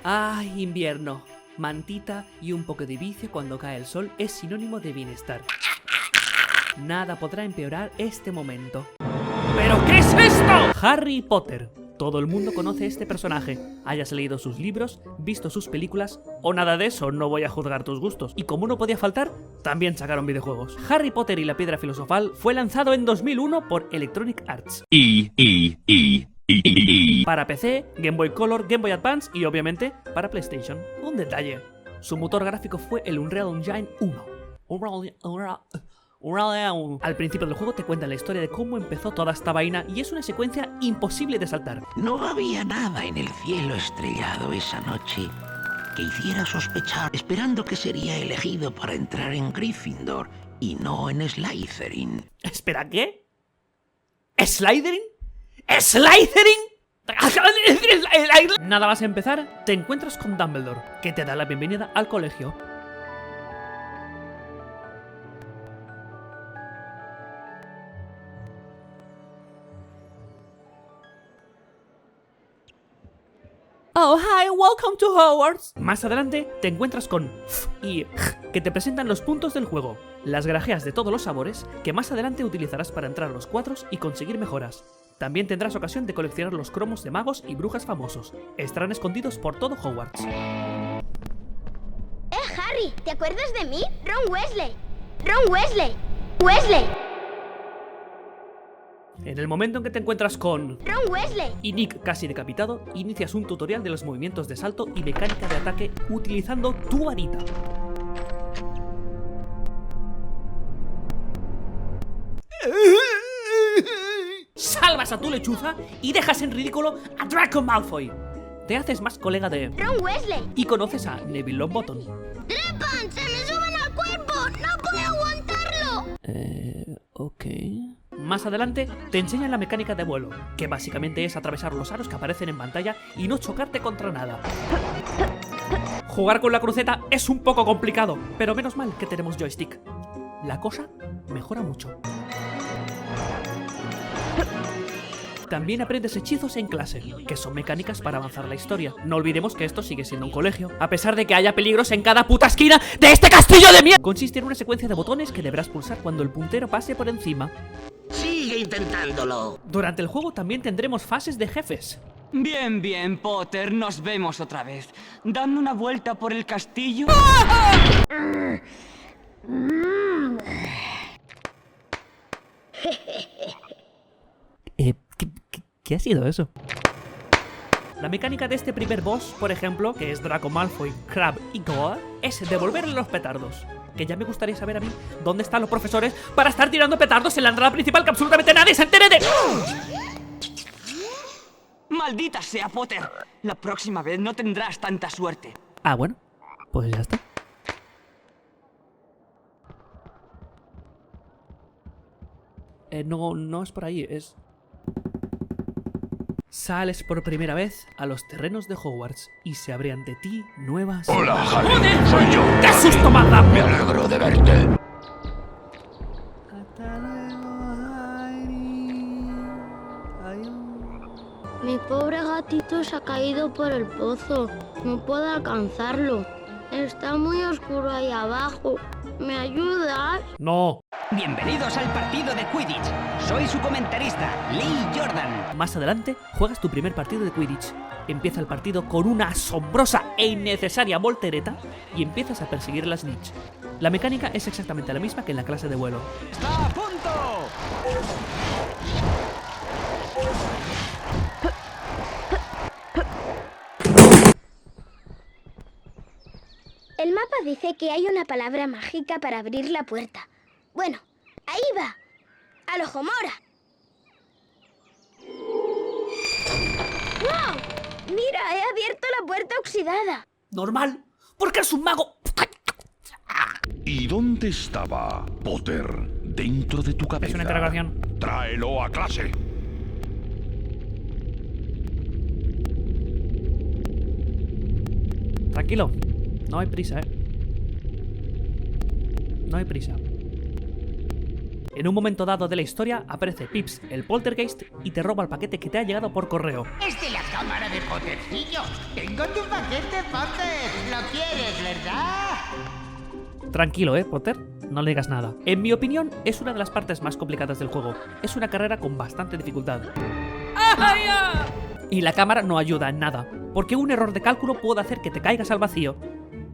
Ah, invierno. Mantita y un poco de vicio cuando cae el sol es sinónimo de bienestar. Nada podrá empeorar este momento. ¿Pero qué es esto? Harry Potter. Todo el mundo conoce este personaje. Hayas leído sus libros, visto sus películas o nada de eso, no voy a juzgar tus gustos. Y como no podía faltar, también sacaron videojuegos. Harry Potter y la Piedra Filosofal fue lanzado en 2001 por Electronic Arts. Para PC, Game Boy Color, Game Boy Advance y obviamente para PlayStation. Un detalle, su motor gráfico fue el Unreal Engine 1. Al principio del juego te cuentan la historia de cómo empezó toda esta vaina y es una secuencia imposible de saltar. No había nada en el cielo estrellado esa noche que hiciera sospechar, esperando que sería elegido para entrar en Gryffindor y no en Slytherin. Espera, ¿qué? ¿Slytherin? ¿Slytherin? Nada más empezar, te encuentras con Dumbledore, que te da la bienvenida al colegio. Oh, hi, welcome to Hogwarts. Más adelante te encuentras con F y G, que te presentan los puntos del juego, las grajeas de todos los sabores que más adelante utilizarás para entrar a los cuadros y conseguir mejoras. También tendrás ocasión de coleccionar los cromos de magos y brujas famosos. Estarán escondidos por todo Hogwarts. Harry, ¿te acuerdas de mí? Ron Weasley. Ron Weasley. Weasley. En el momento en que te encuentras con Ron Weasley y Nick casi decapitado, inicias un tutorial de los movimientos de salto y mecánica de ataque utilizando tu varita. Salvas a tu lechuza y dejas en ridículo a Draco Malfoy. Te haces más colega de Ron Weasley y conoces a Neville Longbottom. ¡Trepan! ¡Se me suben al cuerpo! ¡No puedo aguantarlo! Ok. Más adelante te enseñan la mecánica de vuelo, que básicamente es atravesar los aros que aparecen en pantalla y no chocarte contra nada. Jugar con la cruceta es un poco complicado, pero menos mal que tenemos joystick. La cosa mejora mucho. También aprendes hechizos en clase, que son mecánicas para avanzar la historia. No olvidemos que esto sigue siendo un colegio, a pesar de que haya peligros en cada puta esquina de este castillo de mierda. Consiste en una secuencia de botones que deberás pulsar cuando el puntero pase por encima. Sigue intentándolo. Durante el juego también tendremos fases de jefes. Bien, bien, Potter, nos vemos otra vez. Dando una vuelta por el castillo. ¿Qué ha sido eso? La mecánica de este primer boss, por ejemplo, que es Draco Malfoy, Crabbe y Goyle, es devolverle los petardos. Que ya me gustaría saber a mí dónde están los profesores para estar tirando petardos en la entrada principal que absolutamente nadie se entere de... ¡Maldita sea, Potter! La próxima vez no tendrás tanta suerte. Ah, bueno, pues ya está. No es por ahí, es... Sales por primera vez a los terrenos de Hogwarts y se abre ante ti nuevas... Hola, Harry. ¡Joder! Soy yo. ¡Qué susto me has dado! Me alegro de verte. Mi pobre gatito se ha caído por el pozo. No puedo alcanzarlo. Está muy oscuro ahí abajo. ¿Me ayudas? ¡No! Bienvenidos al partido de Quidditch. Soy su comentarista, Lee Jordan. Más adelante, juegas tu primer partido de Quidditch. Empieza el partido con una asombrosa e innecesaria voltereta y empiezas a perseguir a la Snitch. La mecánica es exactamente la misma que en la clase de vuelo. ¡Está a punto! El mapa dice que hay una palabra mágica para abrir la puerta. Bueno, ahí va. ¡Al ojo mora! ¡Wow! Mira, he abierto la puerta oxidada. Normal, porque es un mago. ¿Y dónde estaba Potter? Dentro de tu cabeza. Es una interrogación. Tráelo a clase. Tranquilo, no hay prisa, No hay prisa. En un momento dado de la historia aparece Pips, el poltergeist, y te roba el paquete que te ha llegado por correo. Es de la cámara de Pottercillo. Tengo tu paquete, Potter. Lo quieres, ¿verdad? Tranquilo, Potter, no le digas nada. En mi opinión, es una de las partes más complicadas del juego. Es una carrera con bastante dificultad. Y la cámara no ayuda en nada, porque un error de cálculo puede hacer que te caigas al vacío.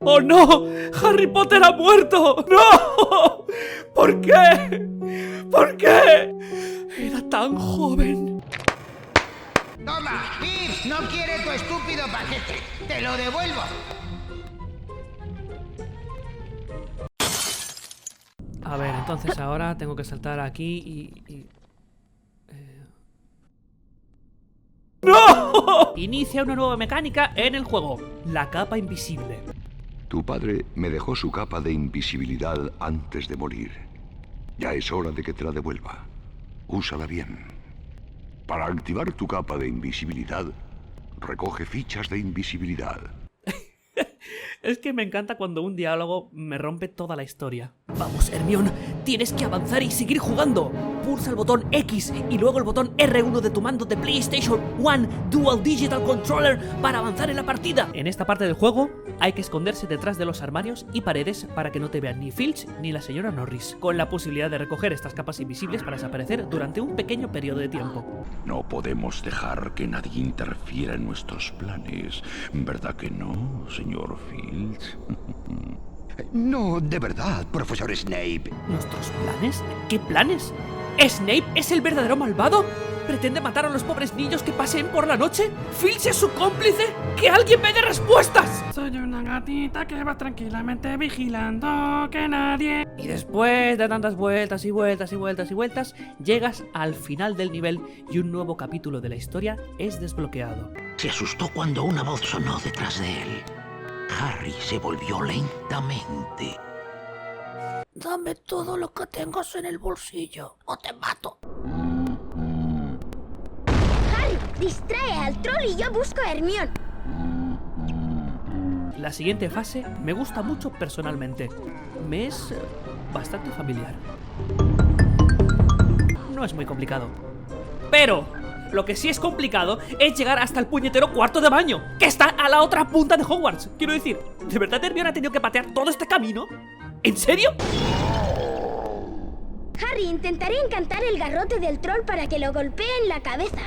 ¡Oh no! ¡Harry Potter ha muerto! ¡No! ¿Por qué? ¿Por qué? Era tan joven. Toma, Pips, no quiere tu estúpido paquete. Te lo devuelvo. A ver, entonces ahora tengo que saltar aquí ¡No! Inicia una nueva mecánica en el juego, la capa invisible. Tu padre me dejó su capa de invisibilidad antes de morir. Ya es hora de que te la devuelva. Úsala bien. Para activar tu capa de invisibilidad, recoge fichas de invisibilidad. Es que me encanta cuando un diálogo me rompe toda la historia. Vamos, Hermione, tienes que avanzar y seguir jugando. Pulsa el botón X y luego el botón R1 de tu mando de PlayStation 1 Dual Digital Controller para avanzar en la partida. En esta parte del juego hay que esconderse detrás de los armarios y paredes para que no te vean ni Filch ni la señora Norris, con la posibilidad de recoger estas capas invisibles para desaparecer durante un pequeño periodo de tiempo. No podemos dejar que nadie interfiera en nuestros planes. ¿Verdad que no, señor Filch? No, de verdad, profesor Snape. ¿Nuestros planes? ¿Qué planes? ¿Snape es el verdadero malvado? ¿Pretende matar a los pobres niños que paseen por la noche? ¿Filch es su cómplice? ¡Que alguien me dé respuestas! Soy una gatita que va tranquilamente vigilando que nadie... Y después de tantas vueltas y vueltas y vueltas y vueltas, llegas al final del nivel y un nuevo capítulo de la historia es desbloqueado. Se asustó cuando una voz sonó detrás de él. Harry se volvió lentamente. Dame todo lo que tengas en el bolsillo o te mato. Harry, distrae al troll y yo busco a Hermione. La siguiente fase me gusta mucho personalmente. Me es bastante familiar. No es muy complicado. Pero lo que sí es complicado es llegar hasta el puñetero cuarto de baño, que está a la otra punta de Hogwarts. Quiero decir, ¿de verdad Hermione ha tenido que patear todo este camino? ¿En serio? Harry, intentaré encantar el garrote del troll para que lo golpee en la cabeza.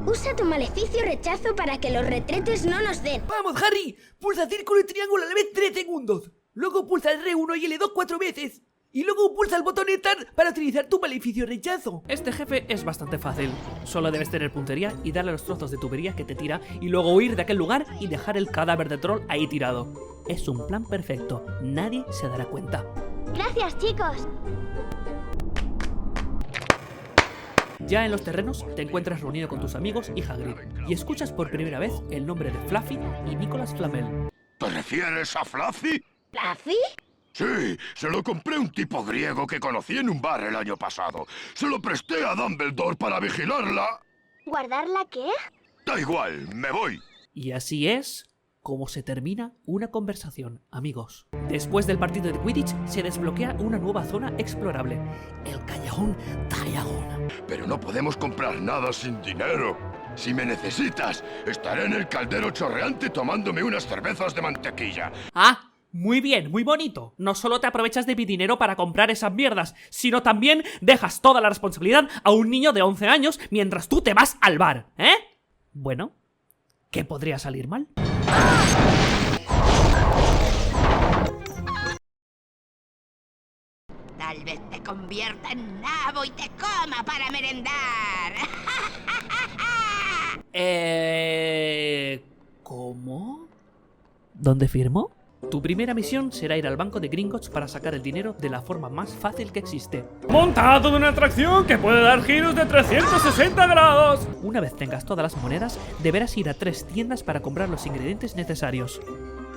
Usa tu maleficio rechazo para que los retretes no nos den. ¡Vamos, Harry! Pulsa círculo y triángulo a la vez 3 segundos. Luego pulsa el R1 y L2 4 veces. Y luego pulsa el botón Enter para utilizar tu maleficio rechazo. Este jefe es bastante fácil. Solo debes tener puntería y darle a los trozos de tubería que te tira y luego huir de aquel lugar y dejar el cadáver de troll ahí tirado. Es un plan perfecto. Nadie se dará cuenta. Gracias, chicos. Ya en los terrenos te encuentras reunido con tus amigos y Hagrid y escuchas por primera vez el nombre de Fluffy y Nicolas Flamel. ¿Te refieres a Fluffy? ¿Fluffy? Sí, se lo compré a un tipo griego que conocí en un bar el año pasado. Se lo presté a Dumbledore para vigilarla. ¿Guardarla qué? Da igual, me voy. Y así es como se termina una conversación, amigos. Después del partido de Quidditch se desbloquea una nueva zona explorable, el Callejón Diagon. Pero no podemos comprar nada sin dinero. Si me necesitas, estaré en el caldero chorreante tomándome unas cervezas de mantequilla. ¡Ah! Muy bien, muy bonito. No solo te aprovechas de mi dinero para comprar esas mierdas, sino también dejas toda la responsabilidad a un niño de 11 años mientras tú te vas al bar, ¿eh? Bueno, ¿qué podría salir mal? Tal vez te convierta en nabo y te coma para merendar. ¿Cómo? ¿Dónde firmo? Tu primera misión será ir al banco de Gringotts para sacar el dinero de la forma más fácil que existe. Montado en una atracción que puede dar giros de 360 grados. Una vez tengas todas las monedas, deberás ir a 3 tiendas para comprar los ingredientes necesarios.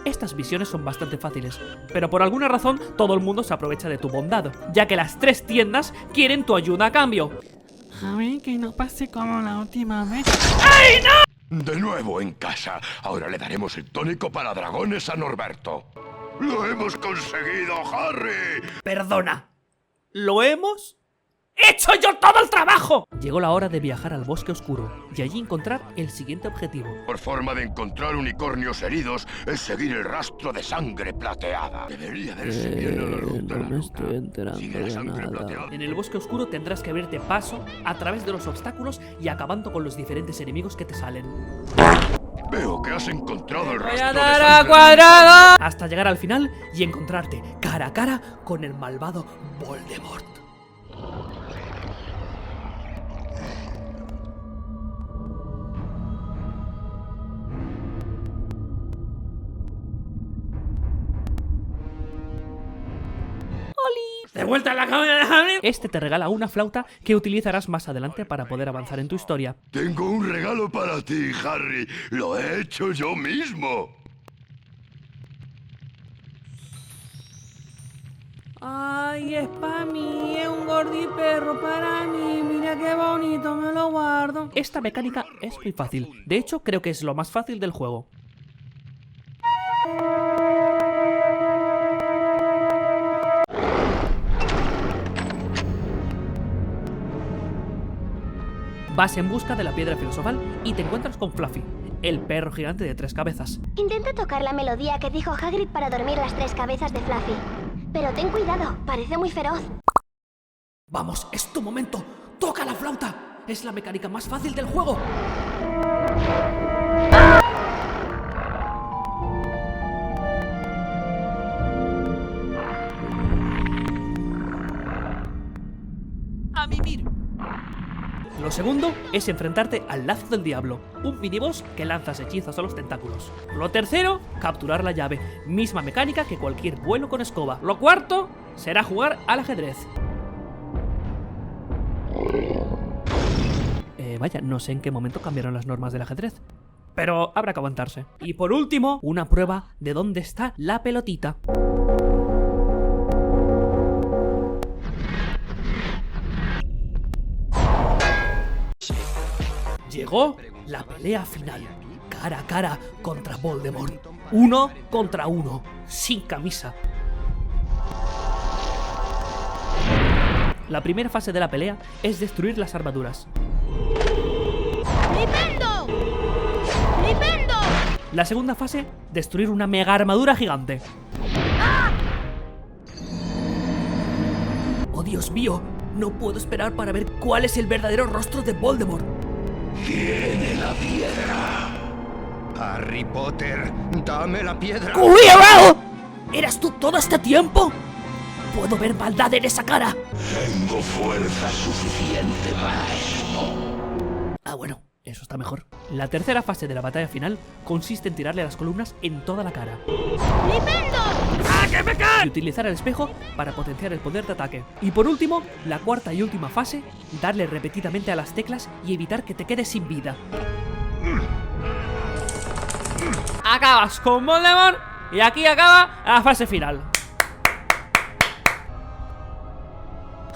Estas misiones son bastante fáciles, pero por alguna razón todo el mundo se aprovecha de tu bondad, ya que las 3 tiendas quieren tu ayuda a cambio. A ver, que no pase como la última vez. ¡Ay, no! De nuevo en casa. Ahora le daremos el tónico para dragones a Norberto. ¡Lo hemos conseguido, Harry! Perdona. ¿Lo hemos? ¡He hecho yo todo el trabajo! Llegó la hora de viajar al bosque oscuro y allí encontrar el siguiente objetivo. Por forma de encontrar unicornios heridos es seguir el rastro de sangre plateada. Debería verse bien a la ruta. No me estoy enterando Sigue la de sangre nada. plateada. En el bosque oscuro tendrás que abrirte paso a través de los obstáculos y acabando con los diferentes enemigos que te salen. Veo que has encontrado el ¡Voy rastro a de dar a sangre. cuadrado! Hasta llegar al final y encontrarte cara a cara con el malvado Voldemort. ¡De vuelta a la cama! Este te regala una flauta que utilizarás más adelante para poder avanzar en tu historia. Tengo un regalo para ti, Harry. Lo he hecho yo mismo. Ay, es para mí, es un gordiperro para mí, mira qué bonito, me lo guardo. Esta mecánica es muy fácil, de hecho creo que es lo más fácil del juego. Vas en busca de la piedra filosofal y te encuentras con Fluffy, el perro gigante de 3 cabezas. Intenta tocar la melodía que dijo Hagrid para dormir las 3 cabezas de Fluffy. Pero ten cuidado, parece muy feroz. Vamos, es tu momento, toca la flauta, es la mecánica más fácil del juego. A mimir. Lo segundo es enfrentarte al Lazo del Diablo, un miniboss que lanzas hechizos a los tentáculos. Lo tercero, capturar la llave, misma mecánica que cualquier vuelo con escoba. Lo cuarto será jugar al ajedrez. Vaya, no sé en qué momento cambiaron las normas del ajedrez, pero habrá que aguantarse. Y por último, una prueba de dónde está la pelotita. Llegó la pelea final, cara a cara contra Voldemort. 1 contra 1, sin camisa. La primera fase de la pelea es destruir las armaduras. ¡Flipendo! ¡Flipendo! La segunda fase, destruir una mega armadura gigante. ¡Oh, Dios mío! No puedo esperar para ver cuál es el verdadero rostro de Voldemort. Tiene la piedra. Harry Potter, dame la piedra. ¡Cuidado! ¿Eras tú todo este tiempo? Puedo ver maldad en esa cara. Tengo fuerza suficiente para esto. Ah, bueno, eso está mejor. La tercera fase de la batalla final consiste en tirarle a las columnas en toda la cara. ¡Flipendo! Y utilizar el espejo para potenciar el poder de ataque. Y por último, la cuarta y última fase, darle repetidamente a las teclas y evitar que te quedes sin vida. Acabas con Voldemort y aquí acaba la fase final.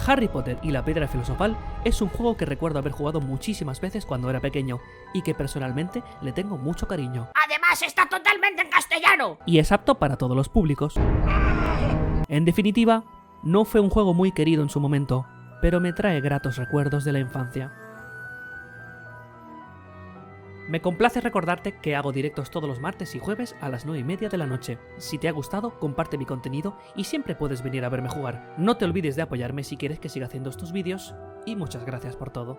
Harry Potter y la Piedra Filosofal es un juego que recuerdo haber jugado muchísimas veces cuando era pequeño y que personalmente le tengo mucho cariño. Además está totalmente en castellano. Y es apto para todos los públicos. En definitiva, no fue un juego muy querido en su momento, pero me trae gratos recuerdos de la infancia. Me complace recordarte que hago directos todos los martes y jueves a las 9:30 de la noche. Si te ha gustado, comparte mi contenido y siempre puedes venir a verme jugar. No te olvides de apoyarme si quieres que siga haciendo estos vídeos y muchas gracias por todo.